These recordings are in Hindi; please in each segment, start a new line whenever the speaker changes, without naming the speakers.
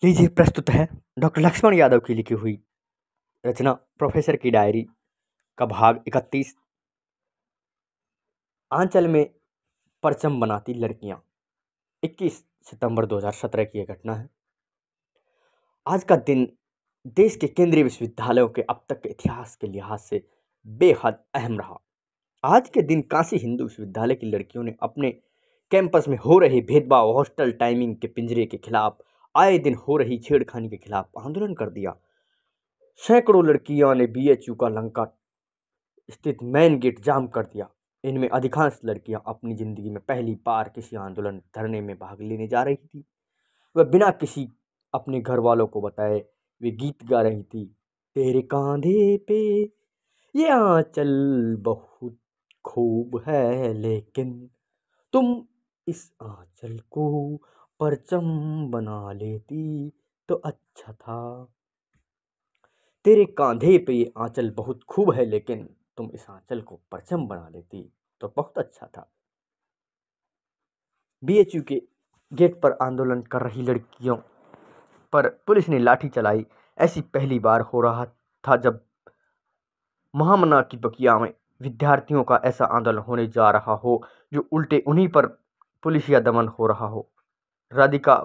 लीजिए प्रस्तुत है डॉक्टर लक्ष्मण यादव की लिखी हुई रचना प्रोफेसर की डायरी का भाग 31। आंचल में परचम बनाती लड़कियां। 21 सितंबर 2017 की यह घटना है। आज का दिन देश के केंद्रीय विश्वविद्यालयों के अब तक के इतिहास के लिहाज से बेहद अहम रहा। आज के दिन काशी हिंदू विश्वविद्यालय की लड़कियों ने अपने कैंपस में हो रहे भेदभाव, हॉस्टल टाइमिंग के पिंजरे के खिलाफ, आए दिन हो रही छेड़खानी के खिलाफ आंदोलन कर दिया। सैकड़ों लड़कियों ने बीएचयू का लंका स्थित मेन गेट जाम कर दिया। इनमें अधिकांश लड़कियां अपनी जिंदगी में पहली बार किसी आंदोलन धरने में भाग लेने जा रही थी। वह बिना किसी अपने घर वालों को बताए वे गीत गा रही थी। तेरे कांधे पे ये आंचल बहुत खूब है, लेकिन तुम इस आंचल को परचम बना लेती तो अच्छा था। तेरे कांधे पे ये आंचल बहुत खूब है, लेकिन तुम इस आंचल को परचम बना लेती तो बहुत अच्छा था। बीएचयू के गेट पर आंदोलन कर रही लड़कियों पर पुलिस ने लाठी चलाई। ऐसी पहली बार हो रहा था जब महामना की बगिया में विद्यार्थियों का ऐसा आंदोलन होने जा रहा हो जो उल्टे उन्हीं पर पुलिसिया दमन हो रहा हो। राधिका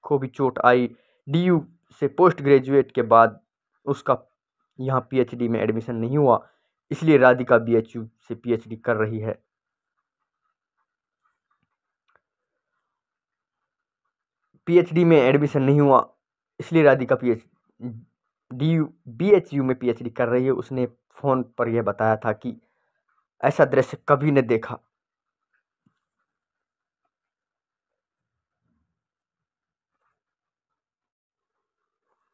को भी चोट आई। डीयू से पोस्ट ग्रेजुएट के बाद उसका यहाँ पीएचडी में एडमिशन नहीं हुआ, इसलिए राधिका बीएचयू से पीएचडी कर रही है। पीएचडी में एडमिशन नहीं हुआ इसलिए राधिका बीएचयू में पीएचडी कर रही है। उसने फोन पर यह बताया था कि ऐसा दृश्य कभी न देखा।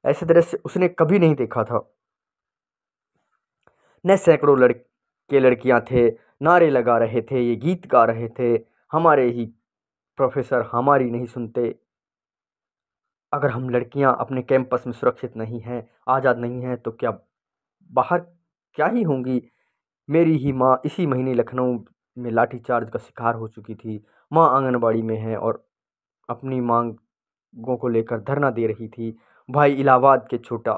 ऐसा दृश्य उसने कभी नहीं देखा था। न सैकड़ों लड़के लड़कियां थे, नारे लगा रहे थे, ये गीत गा रहे थे, हमारे ही प्रोफेसर हमारी नहीं सुनते। अगर हम लड़कियां अपने कैंपस में सुरक्षित नहीं हैं, आज़ाद नहीं हैं, तो क्या बाहर क्या ही होंगी। मेरी ही माँ इसी महीने लखनऊ में लाठीचार्ज का शिकार हो चुकी थी। माँ आंगनबाड़ी में है और अपनी मांगों को लेकर धरना दे रही थी। भाई इलाहाबाद के छोटा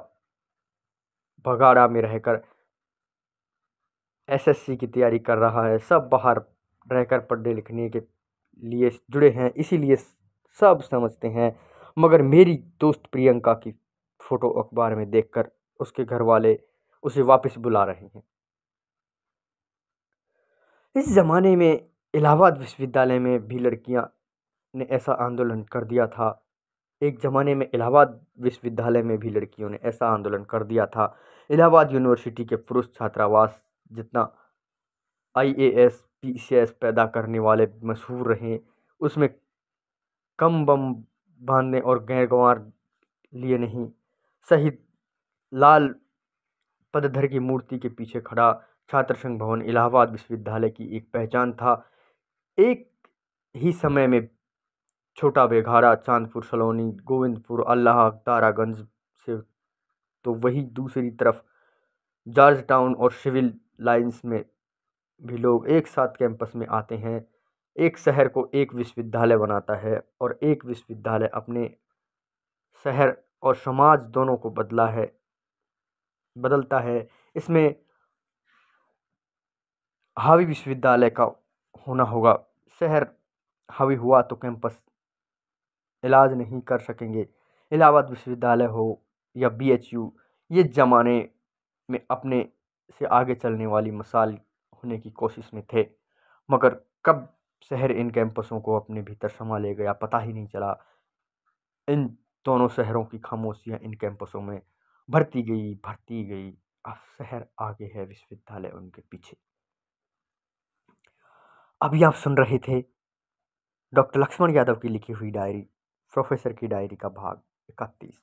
भगाड़ा में रहकर एसएससी की तैयारी कर रहा है। सब बाहर रहकर पढ़ने लिखने के लिए जुड़े हैं, इसीलिए सब समझते हैं। मगर मेरी दोस्त प्रियंका की फ़ोटो अखबार में देखकर उसके घर वाले उसे वापस बुला रहे हैं। इस ज़माने में इलाहाबाद विश्वविद्यालय में भी लड़कियां ने ऐसा आंदोलन कर दिया था। एक ज़माने में इलाहाबाद विश्वविद्यालय में भी लड़कियों ने ऐसा आंदोलन कर दिया था। इलाहाबाद यूनिवर्सिटी के पुरुष छात्रावास जितना आईएएस पीसीएस पैदा करने वाले मशहूर रहे, उसमें कम बम बांधने और गैरगंवार लिए नहीं। शहीद लाल पदधर की मूर्ति के पीछे खड़ा छात्र संघ भवन इलाहाबाद विश्वविद्यालय की एक पहचान था। एक ही समय में छोटा बेघाड़ा, चांदपुर, सलोनी, गोविंदपुर, अल्लाह, तारागंज से तो वही दूसरी तरफ जॉर्ज टाउन और सिविल लाइंस में भी लोग एक साथ कैंपस में आते हैं। एक शहर को एक विश्वविद्यालय बनाता है और एक विश्वविद्यालय अपने शहर और समाज दोनों को बदलता है। इसमें हावी विश्वविद्यालय का होना होगा। शहर हावी हुआ तो कैंपस इलाज नहीं कर सकेंगे। इलाहाबाद विश्वविद्यालय हो या बीएचयू, ये ज़माने में अपने से आगे चलने वाली मिसाल होने की कोशिश में थे। मगर कब शहर इन कैंपसों को अपने भीतर समा ले गया पता ही नहीं चला। इन दोनों शहरों की खामोशियाँ इन कैंपसों में भरती गई। अब शहर आगे है, विश्वविद्यालय उनके पीछे। अभी आप सुन रहे थे डॉक्टर लक्ष्मण यादव की लिखी हुई डायरी, प्रोफेसर की डायरी का भाग 31।